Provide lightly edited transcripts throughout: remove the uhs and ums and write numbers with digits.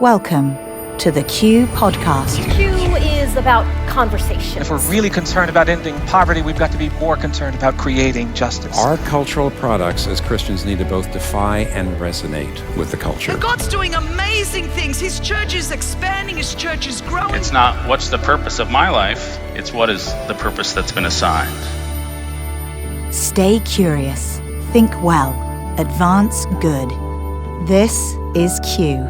Welcome to the Q Podcast. Q is about conversation. If we're really concerned about ending poverty, we've got to be more concerned about creating justice. Our cultural products as Christians need to both defy and resonate with the culture. And God's doing amazing things. His church is expanding. His church is growing. It's not what's the purpose of my life, it's what is the purpose that's been assigned. Stay curious, think well, advance good. This is Q.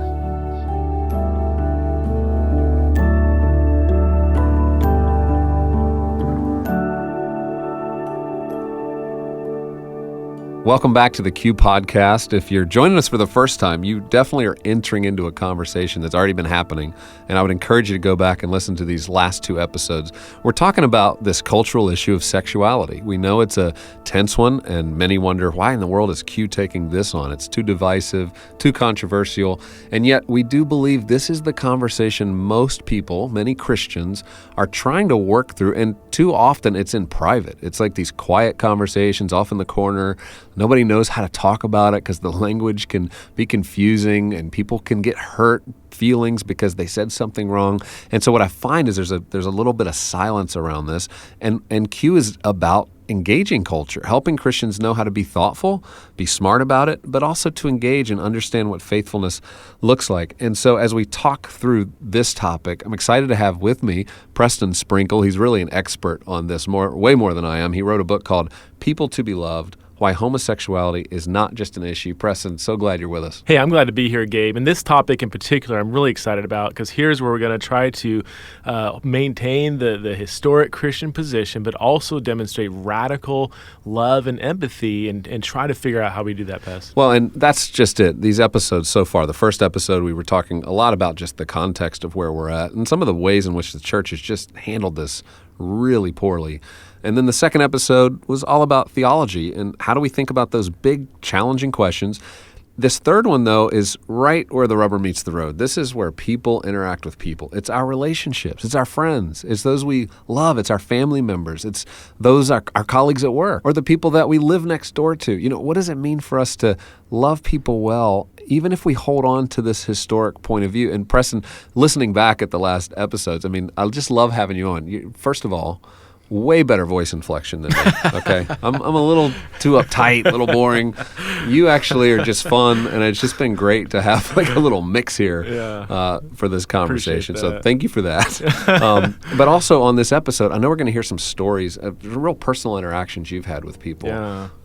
Welcome back to the Q Podcast. If you're joining us for the first time, you definitely are entering into a conversation that's already been happening, and I would encourage you to go back and listen to these last two episodes. We're talking about this cultural issue of sexuality. We know it's a tense one, and many wonder, why in the world is Q taking this on? It's too divisive, too controversial, and yet we do believe this is the conversation most people, many Christians, are trying to work through, and too often it's in private. It's like these quiet conversations off in the corner. Nobody knows how to talk about it because the language can be confusing and people can get hurt feelings because they said something wrong. And so what I find is there's a little bit of silence around this. And Q is about engaging culture, helping Christians know how to be thoughtful, be smart about it, but also to engage and understand what faithfulness looks like. And so as we talk through this topic, I'm excited to have with me Preston Sprinkle. He's really an expert on this, way more than I am. He wrote a book called People to be Loved: Why Homosexuality is Not Just an Issue. Preston, so glad you're with us. Hey, I'm glad to be here, Gabe. And this topic in particular, I'm really excited about because here's where we're going to try to maintain the historic Christian position, but also demonstrate radical love and empathy and try to figure out how we do that best. Well, and that's just it. These episodes so far, the first episode, we were talking a lot about just the context of where we're at and some of the ways in which the church has just handled this really poorly. And then the second episode was all about theology and how do we think about those big, challenging questions. This third one, though, is right where the rubber meets the road. This is where people interact with people. It's our relationships. It's our friends. It's those we love. It's our family members. It's those our colleagues at work or the people that we live next door to. You know, what does it mean for us to love people well, even if we hold on to this historic point of view? And Preston, listening back at the last episodes, I mean, I just love having you on. First of all, way better voice inflection than me, okay? I'm a little too uptight, a little boring. You actually are just fun, and it's just been great to have like a little mix here for this conversation. So thank you for that. But also on this episode, I know we're going to hear some stories of real personal interactions you've had with people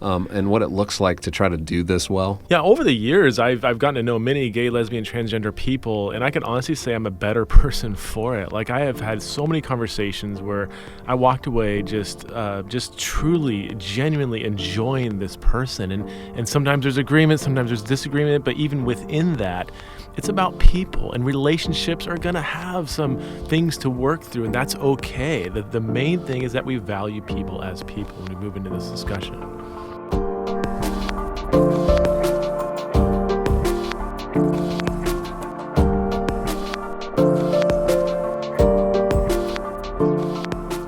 and what it looks like to try to do this well. Yeah, over the years, I've gotten to know many gay, lesbian, transgender people, and I can honestly say I'm a better person for it. Like I have had so many conversations where I walked away just truly, genuinely enjoying this person. And sometimes there's agreement, sometimes there's disagreement, but even within that, it's about people, and relationships are going to have some things to work through, and that's okay. The main thing is that we value people as people when we move into this discussion.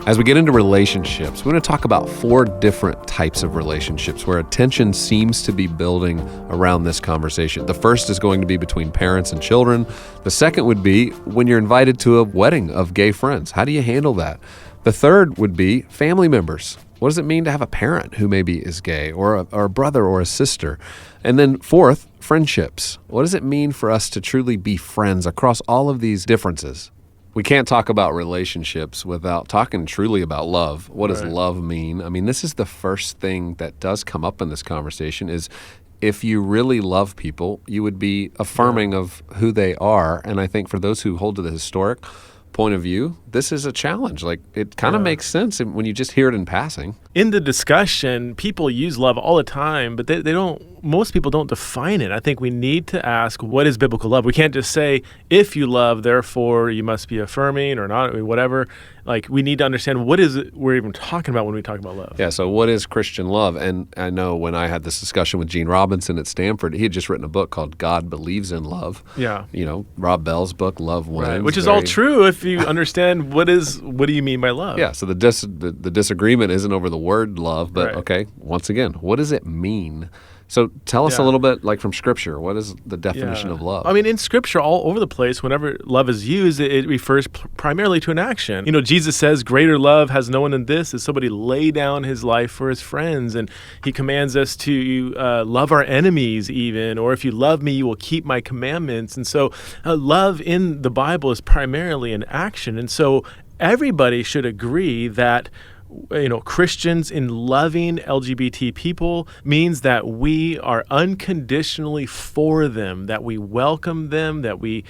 As we get into relationships, we're going to talk about 4 different types of relationships where attention seems to be building around this conversation. The first is going to be between parents and children. The second would be when you're invited to a wedding of gay friends. How do you handle that? The third would be family members. What does it mean to have a parent who maybe is gay or a brother or a sister? And then fourth, friendships. What does it mean for us to truly be friends across all of these differences? We can't talk about relationships without talking truly about love. What does love mean? I mean, this is the first thing that does come up in this conversation is if you really love people, you would be affirming of who they are. And I think for those who hold to the historic point of view, this is a challenge. Like it kind of makes sense when you just hear it in passing. In the discussion, people use love all the time, but they don't. Most people don't define it. I think we need to ask, what is biblical love? We can't just say, if you love, therefore you must be affirming or not, whatever. Like we need to understand what is it we're even talking about when we talk about love. Yeah, so what is Christian love? And I know when I had this discussion with Gene Robinson at Stanford, he had just written a book called God Believes in Love. Yeah. You know, Rob Bell's book, Love Wins. Right. Which is all true if you understand what do you mean by love? Yeah, so the disagreement isn't over the word love, but okay, once again, what does it mean So tell us a Yeah. little bit, like from Scripture, what is the definition of love? I mean, in Scripture, all over the place, whenever love is used, it refers primarily to an action. Jesus says, greater love has no one than this, is somebody lay down his life for his friends. And he commands us to love our enemies even, or if you love me, you will keep my commandments. And so love in the Bible is primarily an action. And so everybody should agree that Christians in loving LGBT people means that we are unconditionally for them, that we welcome them, that we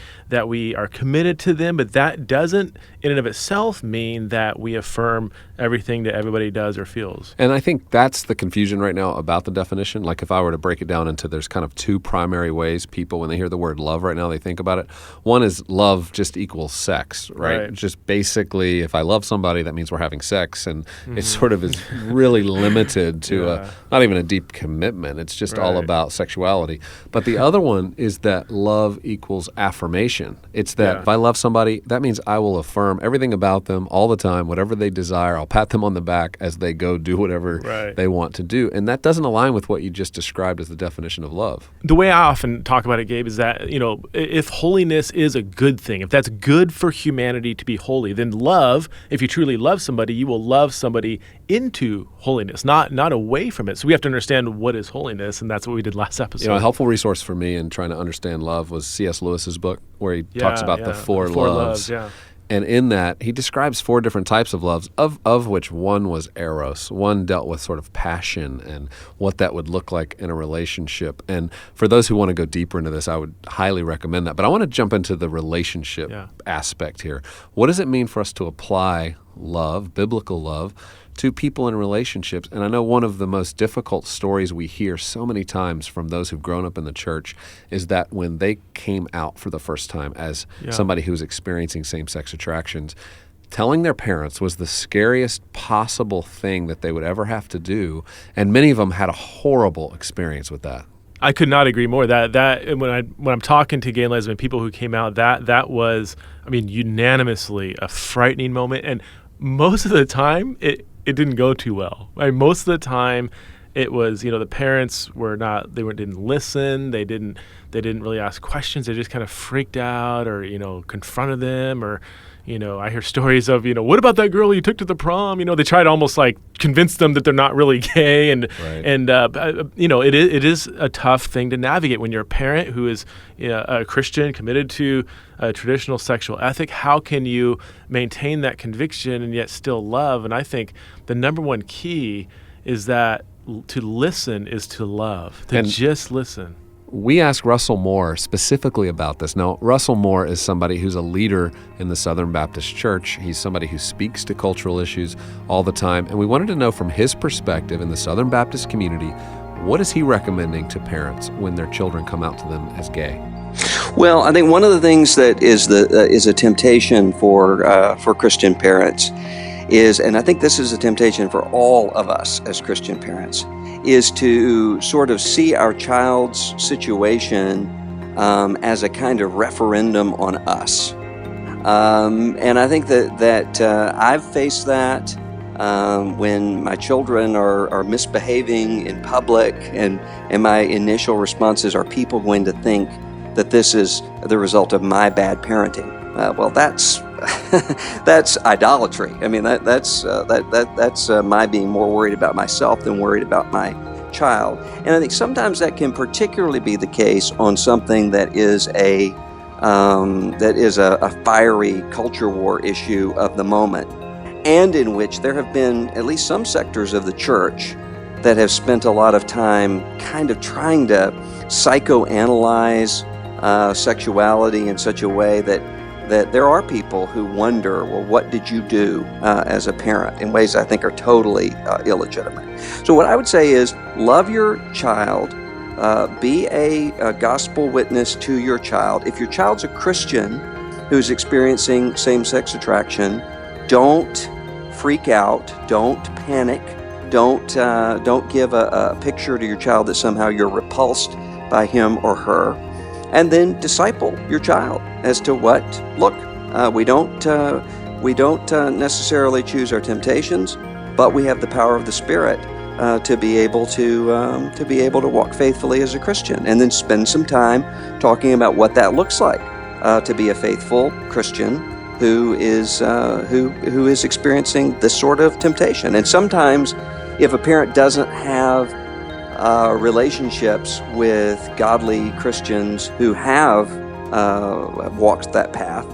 are committed to them, but that doesn't in and of itself mean that we affirm everything that everybody does or feels. And I think that's the confusion right now about the definition. Like if I were to break it down into, there's kind of two primary ways people, when they hear the word love right now, they think about it. One is love just equals sex, right? Just basically, if I love somebody, that means we're having sex, and it sort of is really limited to not even a deep commitment. It's just all about sexuality. But the other one is that love equals affirmation. It's that if I love somebody, that means I will affirm everything about them all the time, whatever they desire. I'll pat them on the back as they go do whatever they want to do. And that doesn't align with what you just described as the definition of love. The way I often talk about it, Gabe, is that, if holiness is a good thing, if that's good for humanity to be holy, then love, if you truly love somebody, you will love somebody into holiness, not away from it. So we have to understand what is holiness, and that's what we did last episode. A helpful resource for me in trying to understand love was C.S. Lewis's book, where he talks about the four loves. And in that, he describes 4 different types of loves, of which one was eros. One dealt with sort of passion and what that would look like in a relationship. And for those who want to go deeper into this, I would highly recommend that. But I want to jump into the relationship aspect here. What does it mean for us to apply love, biblical love, to people in relationships? And I know one of the most difficult stories we hear so many times from those who've grown up in the church is that when they came out for the first time as somebody who's experiencing same-sex attractions, telling their parents was the scariest possible thing that they would ever have to do, and many of them had a horrible experience with that. I could not agree more. That when I'm talking to gay and lesbian people who came out, that was, unanimously a frightening moment. And most of the time, it didn't go too well. Most of the time, it was, the parents didn't listen. They didn't really ask questions. They just kind of freaked out, or confronted them, or I hear stories of what about that girl you took to the prom? They try to almost like convince them that they're not really gay, and it is a tough thing to navigate when you're a parent who is a Christian committed to a traditional sexual ethic. How can you maintain that conviction and yet still love? And I think the number one key is that to listen is to love, just listen. We asked Russell Moore specifically about this. Now, Russell Moore is somebody who's a leader in the Southern Baptist Church. He's somebody who speaks to cultural issues all the time. And we wanted to know from his perspective in the Southern Baptist community, what is he recommending to parents when their children come out to them as gay? Well, I think one of the things that is a temptation for Christian parents is, and I think this is a temptation for all of us as Christian parents, is to sort of see our child's situation as a kind of referendum on us. And I think that I've faced that when my children are misbehaving in public, and my initial responses are people going to think that this is the result of my bad parenting. Well, that's that's idolatry. That's my being more worried about myself than worried about my child. And I think sometimes that can particularly be the case on something that is a fiery culture war issue of the moment, and in which there have been at least some sectors of the church that have spent a lot of time kind of trying to psychoanalyze sexuality in such a way that there are people who wonder, well, what did you do as a parent, in ways I think are totally illegitimate. So what I would say is, love your child, be a gospel witness to your child. If your child's a Christian who's experiencing same-sex attraction, don't freak out, don't panic, don't give a picture to your child that somehow you're repulsed by him or her. And then disciple your child as to what. Look, we don't necessarily choose our temptations, but we have the power of the Spirit to be able to walk faithfully as a Christian, and then spend some time talking about what that looks like to be a faithful Christian who is experiencing this sort of temptation. And sometimes, if a parent doesn't have relationships with godly Christians who have walked that path,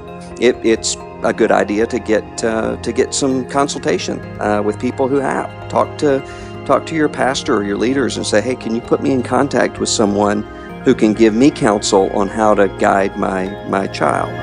it's a good idea to get some consultation with people who have. Talk to your pastor or your leaders and say, hey, can you put me in contact with someone who can give me counsel on how to guide my child?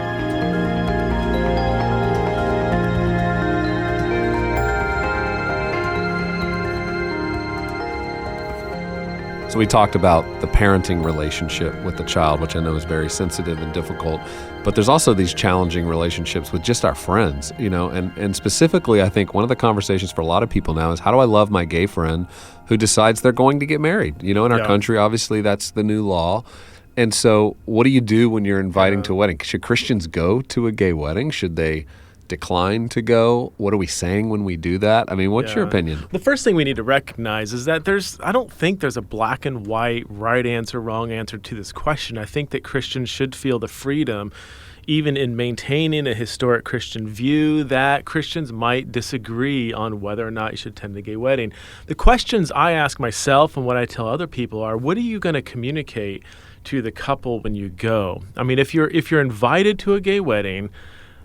So we talked about the parenting relationship with the child, which I know is very sensitive and difficult, but there's also these challenging relationships with just our friends, and specifically, I think one of the conversations for a lot of people now is, how do I love my gay friend who decides they're going to get married? In our country, obviously, that's the new law. And so what do you do when you're inviting to a wedding? Should Christians go to a gay wedding? Should they decline to go? What are we saying when we do that? I mean, what's your opinion? The first thing we need to recognize is that I don't think there's a black and white, right answer, wrong answer to this question. I think that Christians should feel the freedom, even in maintaining a historic Christian view, that Christians might disagree on whether or not you should attend a gay wedding. The questions I ask myself and what I tell other people are, what are you going to communicate to the couple when you go? I mean, if you're invited to a gay wedding,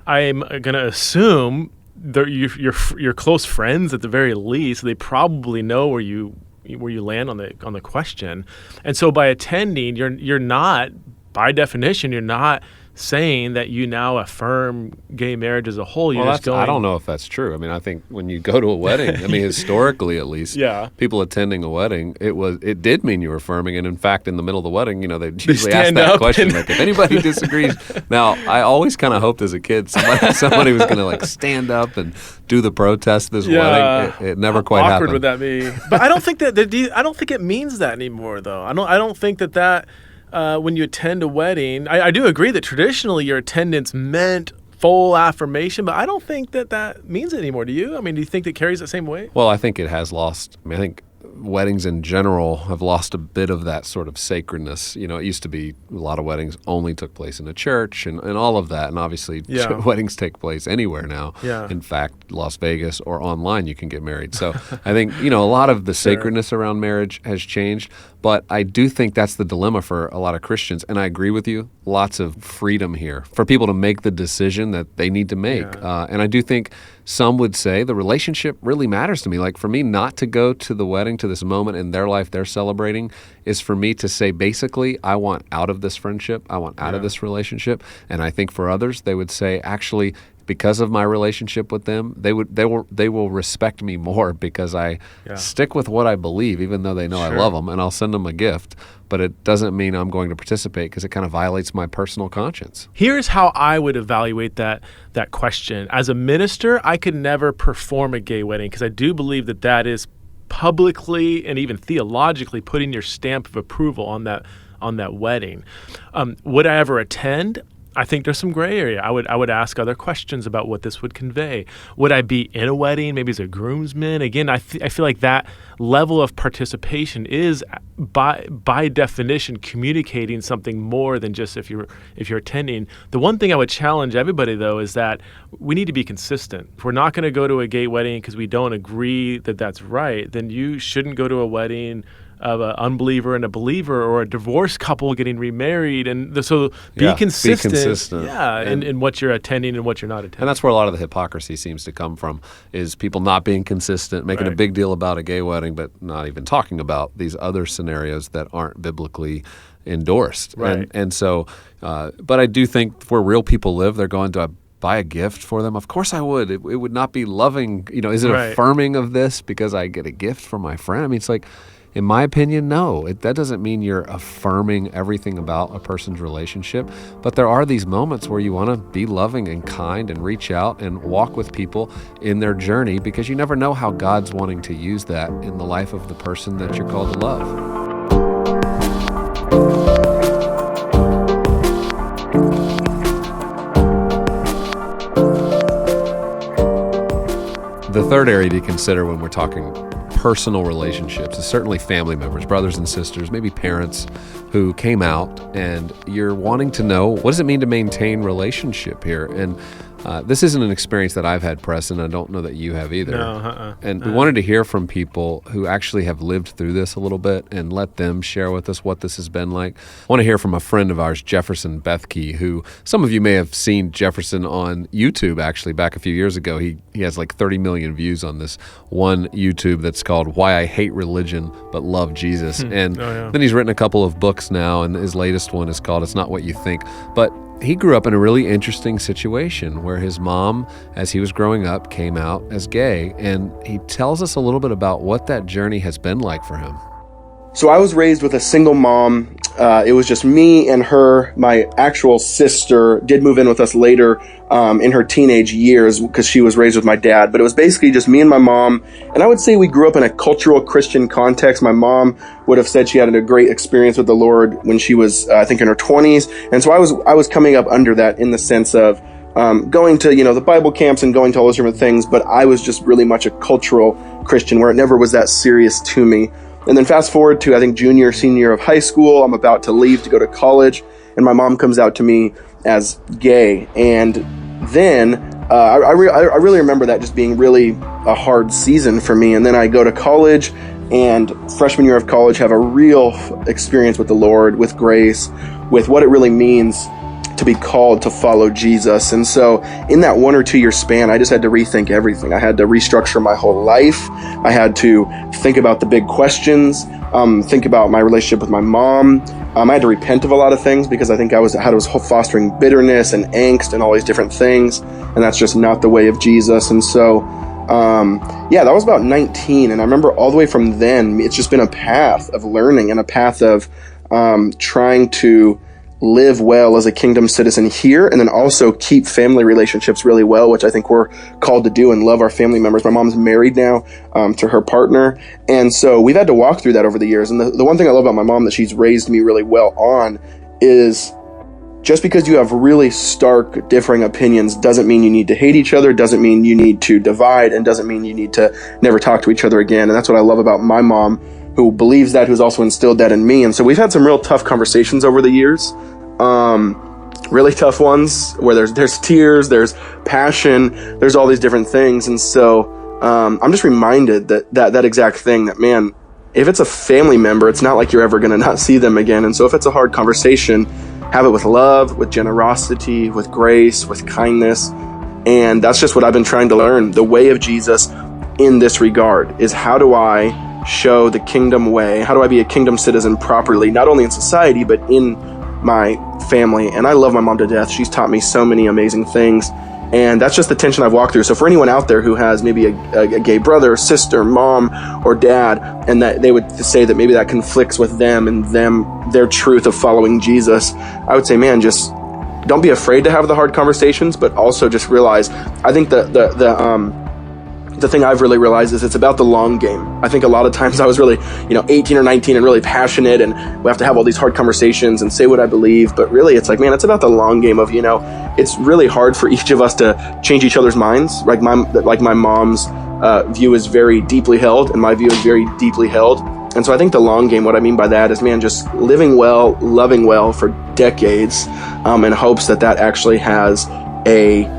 I'm going to assume that you're close friends at the very least. They probably know where you land on the question, and so by attending, you're not, by definition, you're not saying that you now affirm gay marriage as a whole. You're just going. I don't know if that's true. I mean, I think when you go to a wedding, I mean, historically at least, people attending a wedding, it did mean you were affirming. And in fact, in the middle of the wedding, they usually ask that question, like, if anybody disagrees. Now, I always kind of hoped as a kid somebody was going to stand up and do the protest this wedding. It never quite happened. Awkward would that be? But I don't think I don't think it means that anymore, though. I don't think that. When you attend a wedding, I do agree that traditionally your attendance meant full affirmation, but I don't think that means it anymore. Do you? I mean, do you think it carries the same weight? Well, I think it has lost. I think weddings in general have lost a bit of that sort of sacredness. It used to be a lot of weddings only took place in a church and all of that. And obviously weddings take place anywhere now. Yeah. In fact, Las Vegas or online you can get married. So I think, a lot of the sacredness around marriage has changed. But I do think that's the dilemma for a lot of Christians. And I agree with you. Lots of freedom here for people to make the decision that they need to make. Yeah. And I do think some would say the relationship really matters to me. Like for me, not to go to the wedding, to this moment in their life they're celebrating, is for me to say, basically, I want out of this friendship. I want out of this relationship. And I think for others, they would say, actually, because of my relationship with them, they will respect me more because I stick with what I believe, even though they know I love them, and I'll send them a gift. But it doesn't mean I'm going to participate because it kind of violates my personal conscience. Here's how I would evaluate that question. As a minister, I could never perform a gay wedding because I do believe that is publicly and even theologically putting your stamp of approval on that wedding. Would I ever attend? I think there's some gray area. I would ask other questions about what this would convey. Would I be in a wedding, maybe as a groomsman? Again, I feel like that level of participation is by definition communicating something more than just if you're attending. The one thing I would challenge everybody though is that we need to be consistent. If we're not going to go to a gay wedding because we don't agree that that's right, then you shouldn't go to a wedding of an unbeliever and a believer, or a divorced couple getting remarried, and so be consistent. In what you're attending and what you're not attending. And that's where a lot of the hypocrisy seems to come from, is people not being consistent, making a big deal about a gay wedding, but not even talking about these other scenarios that aren't biblically endorsed. Right. And so, but I do think where real people live, they're going to buy a gift for them. Of course I would. It would not be loving. Is it affirming of this because I get a gift from my friend? I mean, it's like, in my opinion, no. That doesn't mean you're affirming everything about a person's relationship, but there are these moments where you want to be loving and kind and reach out and walk with people in their journey, because you never know how God's wanting to use that in the life of the person that you're called to love. The third area to consider when we're talking personal relationships, certainly family members, brothers and sisters, maybe parents who came out, and you're wanting to know, what does it mean to maintain relationship here? And this isn't an experience that I've had, Preston. I don't know that you have either. No, And we wanted to hear from people who actually have lived through this a little bit and let them share with us what this has been like. I want to hear from a friend of ours, Jefferson Bethke, who some of you may have seen Jefferson on YouTube, actually, back a few years ago. He has like 30 million views on this one YouTube that's called Why I Hate Religion But Love Jesus. And then he's written a couple of books now, and his latest one is called It's Not What You Think. But he grew up in a really interesting situation where his mom, as he was growing up, came out as gay, and he tells us a little bit about what that journey has been like for him. So I was raised with a single mom. It was just me and her. My actual sister did move in with us later in her teenage years because she was raised with my dad. But it was basically just me and my mom. And I would say we grew up in a cultural Christian context. My mom would have said she had a great experience with the Lord when she was, I think, in her 20s. And so I was coming up under that in the sense of going to, the Bible camps and going to all those different things. But I was just really much a cultural Christian where it never was that serious to me. And then fast forward to, I think, junior, senior year of high school. I'm about to leave to go to college, and my mom comes out to me as gay. And then I really remember that just being really a hard season for me. And then I go to college, and freshman year of college have a real experience with the Lord, with grace, with what it really means to be called to follow Jesus. And so in that 1 or 2 year span, I just had to rethink everything. I had to restructure my whole life. I had to think about the big questions, think about my relationship with my mom. I had to repent of a lot of things because I think I was fostering bitterness and angst and all these different things. And that's just not the way of Jesus. And so, that was about 19. And I remember all the way from then, it's just been a path of learning and a path of trying to live well as a kingdom citizen here, and then also keep family relationships really well, which I think we're called to do, and love our family members. My mom's married now to her partner, and so we've had to walk through that over the years. And the one thing I love about my mom that she's raised me really well on is just because you have really stark differing opinions doesn't mean you need to hate each other, doesn't mean you need to divide, and doesn't mean you need to never talk to each other again. And that's what I love about my mom, who believes that, who's also instilled that in me. And so we've had some real tough conversations over the years, really tough ones where there's tears, there's passion, there's all these different things. And so I'm just reminded that exact thing, that, man, if it's a family member, it's not like you're ever going to not see them again. And so if it's a hard conversation, have it with love, with generosity, with grace, with kindness. And that's just what I've been trying to learn. The way of Jesus in this regard is, how do I show the kingdom way? How do I be a kingdom citizen properly, not only in society, but in my family? And I love my mom to death. She's taught me so many amazing things. And that's just the tension I've walked through. So for anyone out there who has maybe a gay brother, sister, mom, or dad, and that they would say that maybe that conflicts with them and their truth of following Jesus, I would say, man, just don't be afraid to have the hard conversations, but also just realize, I think the thing I've really realized is it's about the long game. I think a lot of times I was really, 18 or 19 and really passionate, and we have to have all these hard conversations and say what I believe. But really, it's like, man, it's about the long game of, it's really hard for each of us to change each other's minds. Like my mom's view is very deeply held, and my view is very deeply held. And so I think the long game, what I mean by that is, man, just living well, loving well for decades, in hopes that actually has a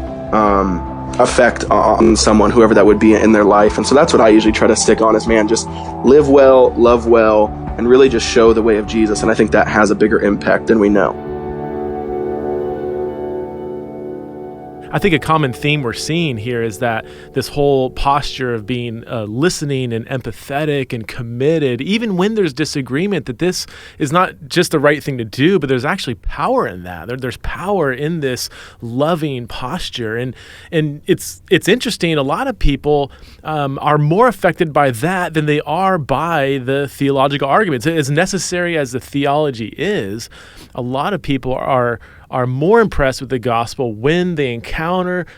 effect on someone, whoever that would be in their life. And so that's what I usually try to stick on is, man, just live well, love well, and really just show the way of Jesus. And I think that has a bigger impact than we know. I think a common theme we're seeing here is that this whole posture of being listening and empathetic and committed, even when there's disagreement, that this is not just the right thing to do, but there's actually power in that. There's power in this loving posture. And it's interesting, a lot of people are more affected by that than they are by the theological arguments. As necessary as the theology is, a lot of people are more impressed with the gospel when they encounter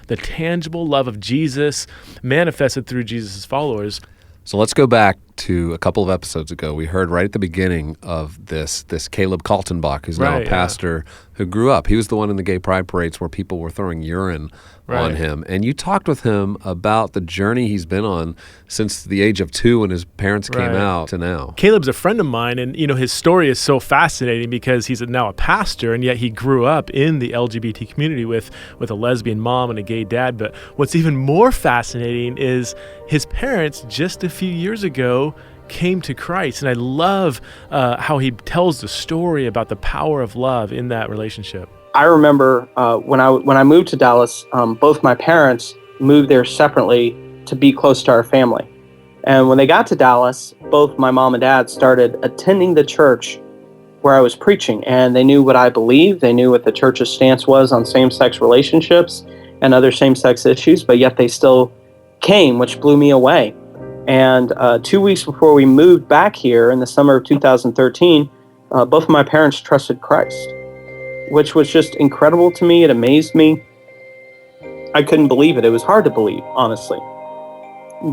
the tangible love of Jesus manifested through Jesus' followers. So let's go back to a couple of episodes ago, we heard right at the beginning of this Caleb Kaltenbach, who's now a pastor who grew up. He was the one in the gay pride parades where people were throwing urine on him. And you talked with him about the journey he's been on since the age of 2 when his parents came out to now. Caleb's a friend of mine, and his story is so fascinating because he's now a pastor, and yet he grew up in the LGBT community with a lesbian mom and a gay dad. But what's even more fascinating is his parents just a few years ago came to Christ. And I love how he tells the story about the power of love in that relationship. I remember when I moved to Dallas, both my parents moved there separately to be close to our family. And when they got to Dallas, both my mom and dad started attending the church where I was preaching. And they knew what I believed. They knew what the church's stance was on same-sex relationships and other same-sex issues, but yet they still came, which blew me away. And 2 weeks before we moved back here in the summer of 2013, both of my parents trusted Christ, which was just incredible to me. It amazed me. I couldn't believe it. It was hard to believe, honestly.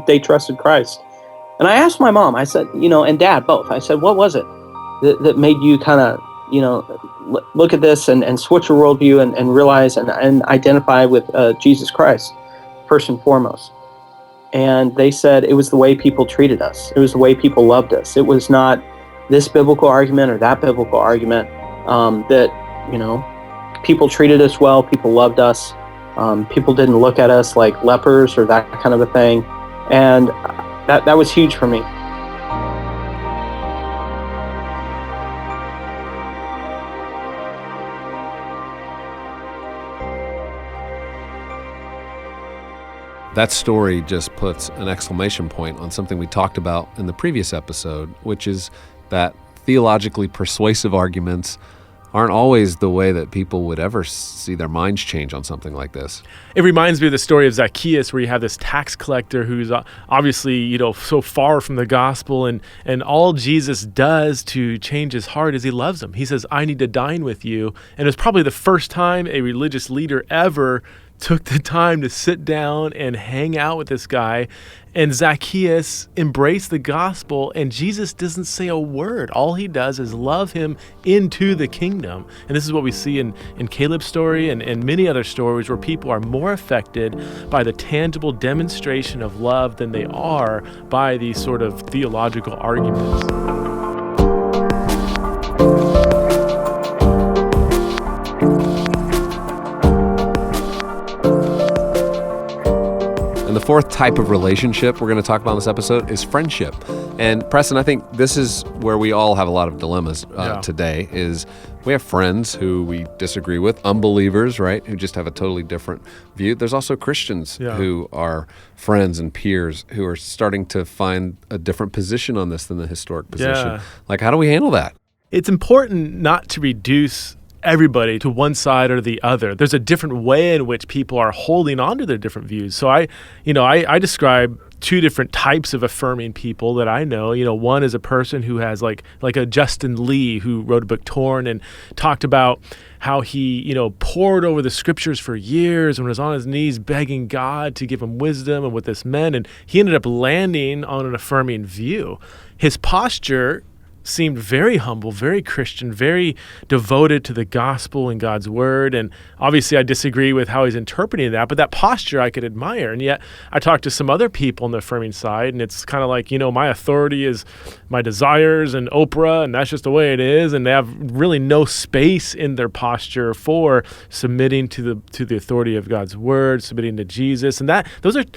They trusted Christ. And I asked my mom, I said, and dad both, I said, what was it that made you kind of, look at this and switch your worldview and realize and identify with Jesus Christ, first and foremost? And they said it was the way people treated us. It was the way people loved us. It was not this biblical argument or that biblical argument that, people treated us well, people loved us. People didn't look at us like lepers or that kind of a thing. And that was huge for me. That story just puts an exclamation point on something we talked about in the previous episode, which is that theologically persuasive arguments aren't always the way that people would ever see their minds change on something like this. It reminds me of the story of Zacchaeus, where you have this tax collector who's obviously, so far from the gospel, and all Jesus does to change his heart is he loves him. He says, I need to dine with you. And it's probably the first time a religious leader ever took the time to sit down and hang out with this guy. And Zacchaeus embraced the gospel, and Jesus doesn't say a word. All he does is love him into the kingdom. And this is what we see in Caleb's story and many other stories where people are more affected by the tangible demonstration of love than they are by these sort of theological arguments. The fourth type of relationship we're going to talk about in this episode is friendship. And Preston, I think this is where we all have a lot of dilemmas today, is we have friends who we disagree with, unbelievers, right, who just have a totally different view. There's also Christians who are friends and peers who are starting to find a different position on this than the historic position. Yeah. Like, how do we handle that? It's important not to reduce everybody to one side or the other. There's a different way in which people are holding on to their different views. So I describe two different types of affirming people that I know. One is a person who has like a Justin Lee, who wrote a book, Torn, and talked about how he, pored over the scriptures for years and was on his knees begging God to give him wisdom and what this meant. And he ended up landing on an affirming view. His posture seemed very humble, very Christian, very devoted to the gospel and God's word. And obviously I disagree with how he's interpreting that, but that posture I could admire. And yet I talked to some other people on the affirming side, and it's kind of like, my authority is my desires and Oprah, and that's just the way it is. And they have really no space in their posture for submitting to the authority of God's word, submitting to Jesus. And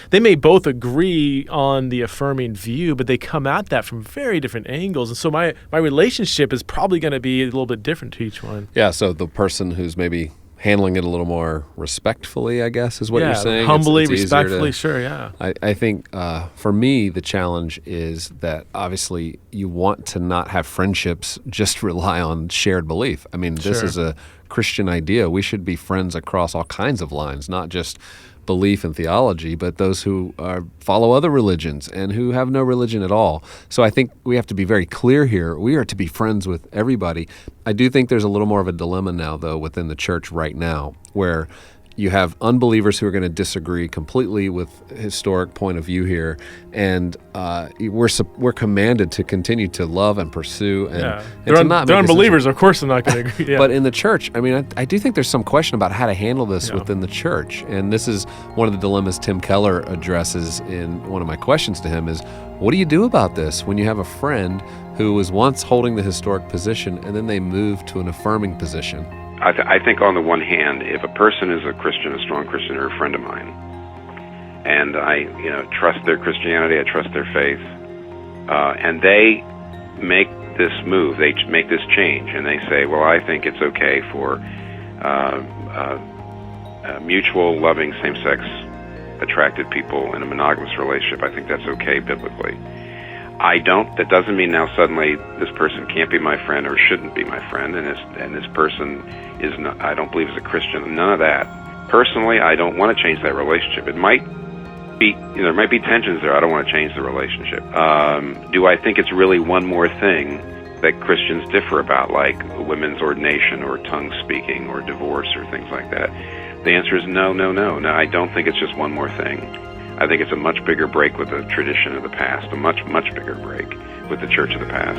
they may both agree on the affirming view, but they come at that from very different angles. And so my relationship is probably going to be a little bit different to each one. Yeah, so the person who's maybe handling it a little more respectfully, I guess, is what you're saying. Humbly, it's respectfully, sure, yeah. I think for me, the challenge is that obviously you want to not have friendships just rely on shared belief. I mean, this is a Christian idea. We should be friends across all kinds of lines, not just belief and theology, but those who follow other religions and who have no religion at all. So I think we have to be very clear here. We are to be friends with everybody. I do think there's a little more of a dilemma now, though, within the church right now, where you have unbelievers who are going to disagree completely with historic point of view here, and we're commanded to continue to love and pursue and to not. They're unbelievers, of course they're not going to agree. Yeah. But in the church, I mean, I do think there's some question about how to handle this within the church, and this is one of the dilemmas Tim Keller addresses in one of my questions to him is, what do you do about this when you have a friend who was once holding the historic position and then they move to an affirming position? I think on the one hand, if a person is a Christian, a strong Christian, or a friend of mine, and I trust their Christianity, I trust their faith, and they make this move, they make this change, and they say, well, I think it's okay for mutual, loving, same-sex attracted people in a monogamous relationship. I think that's okay biblically. That doesn't mean now suddenly this person can't be my friend or shouldn't be my friend, and this person is not, I don't believe is a Christian. None of that. Personally, I don't want to change that relationship. It might be, there might be tensions there. I don't want to change the relationship. Do I think it's really one more thing that Christians differ about, like women's ordination or tongue speaking or divorce or things like that? The answer is no. I don't think it's just one more thing. I think it's a much bigger break with the tradition of the past, a much, much bigger break with the church of the past.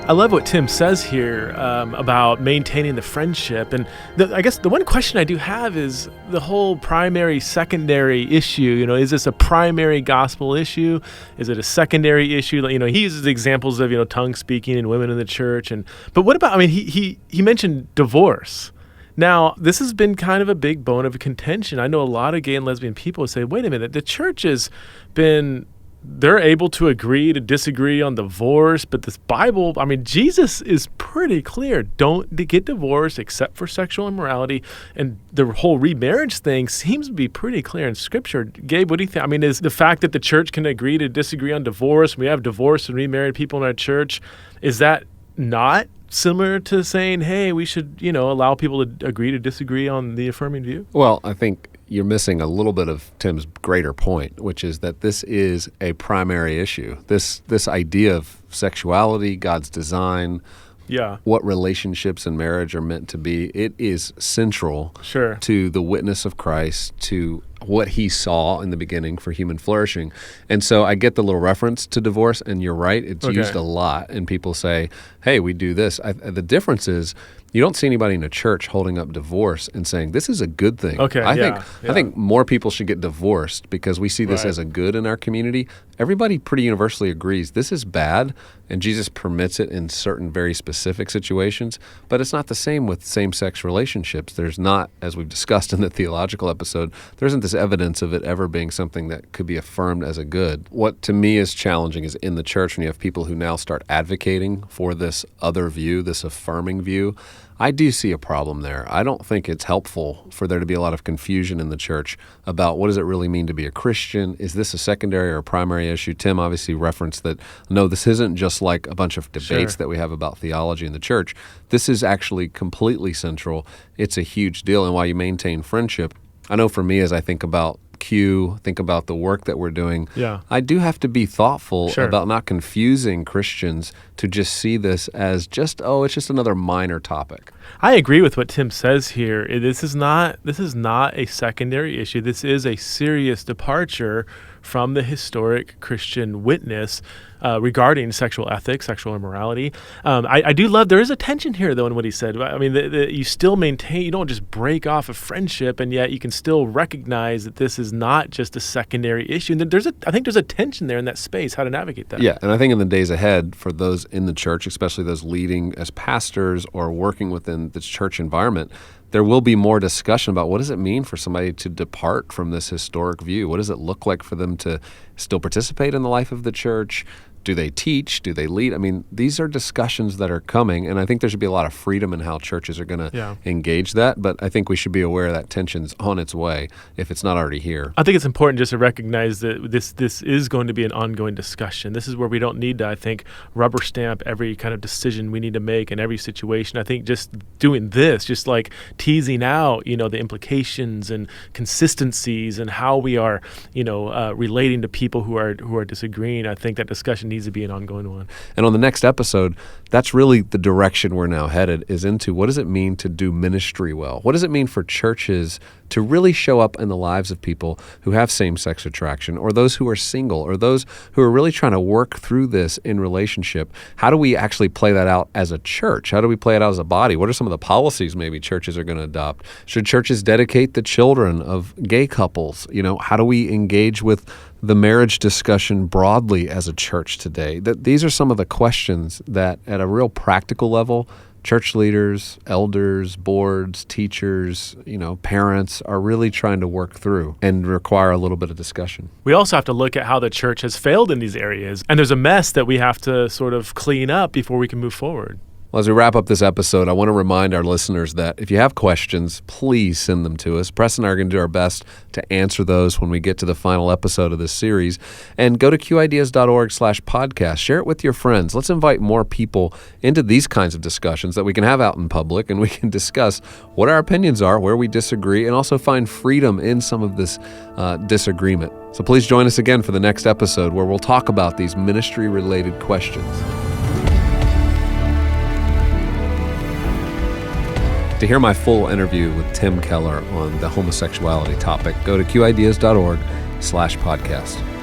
I love what Tim says here about maintaining the friendship. And I guess the one question I do have is the whole primary, secondary issue. Is this a primary gospel issue? Is it a secondary issue? He uses examples of, tongue speaking and women in the church. But what about, he mentioned divorce. Now, this has been kind of a big bone of contention. I know a lot of gay and lesbian people say, wait a minute, the church has been... They're able to agree to disagree on divorce, but this Bible, Jesus is pretty clear. Don't get divorced except for sexual immorality. And the whole remarriage thing seems to be pretty clear in Scripture. Gabe, what do you think? Is the fact that the church can agree to disagree on divorce, we have divorced and remarried people in our church, is that not similar to saying, hey, we should, allow people to agree to disagree on the affirming view? Well, I think you're missing a little bit of Tim's greater point, which is that this is a primary issue. This idea of sexuality, God's design, what relationships and marriage are meant to be, it is central to the witness of Christ, to what he saw in the beginning for human flourishing. And so I get the little reference to divorce, and you're right, it's used a lot, and people say, hey, we do this. The difference is you don't see anybody in a church holding up divorce and saying, this is a good thing. I think more people should get divorced because we see this as a good in our community. Everybody pretty universally agrees this is bad, and Jesus permits it in certain very specific situations, but it's not the same with same-sex relationships. There's not, as we've discussed in the theological episode, there isn't this evidence of it ever being something that could be affirmed as a good. What to me is challenging is in the church when you have people who now start advocating for this other view, this affirming view. I do see a problem there. I don't think it's helpful for there to be a lot of confusion in the church about what does it really mean to be a Christian? Is this a secondary or a primary issue? Tim obviously referenced that, no, this isn't just like a bunch of debates that we have about theology in the church. This is actually completely central. It's a huge deal. And while you maintain friendship, I know for me as I think about think about the work that we're doing, I do have to be thoughtful about not confusing Christians to just see this as just, it's just another minor topic. I agree with what Tim says here. This is not a secondary issue. This is a serious departure from the historic Christian witness regarding sexual ethics, sexual immorality. I do love, there is a tension here, though, in what he said. You still maintain, you don't just break off a friendship, and yet you can still recognize that this is not just a secondary issue. And I think there's a tension there in that space, how to navigate that. Yeah, and I think in the days ahead, for those in the church, especially those leading as pastors or working within the church environment, there will be more discussion about what does it mean for somebody to depart from this historic view? What does it look like for them to still participate in the life of the church? Do they teach? Do they lead? I mean, these are discussions that are coming, and I think there should be a lot of freedom in how churches are going to engage that, but I think we should be aware that tension's on its way if it's not already here. I think it's important just to recognize that this is going to be an ongoing discussion. This is where we don't need to, I think, rubber stamp every kind of decision we need to make in every situation. I think just doing this, just like teasing out, the implications and consistencies and how we are, relating to people who are disagreeing, I think that discussion needs to be an ongoing one. And on the next episode, that's really the direction we're now headed, is into what does it mean to do ministry well? What does it mean for churches to really show up in the lives of people who have same-sex attraction, or those who are single, or those who are really trying to work through this in relationship? How do we actually play that out as a church? How do we play it out as a body? What are some of the policies maybe churches are going to adopt? Should churches dedicate the children of gay couples? How do we engage with the marriage discussion broadly as a church today? These are some of the questions that, at a real practical level, church leaders, elders, boards, teachers, parents are really trying to work through and require a little bit of discussion. We also have to look at how the church has failed in these areas, and there's a mess that we have to sort of clean up before we can move forward. Well, as we wrap up this episode, I want to remind our listeners that if you have questions, please send them to us. Preston and I are going to do our best to answer those when we get to the final episode of this series. And go to qideas.org/podcast. Share it with your friends. Let's invite more people into these kinds of discussions that we can have out in public, and we can discuss what our opinions are, where we disagree, and also find freedom in some of this disagreement. So please join us again for the next episode, where we'll talk about these ministry-related questions. To hear my full interview with Tim Keller on the homosexuality topic, go to qideas.org/podcast.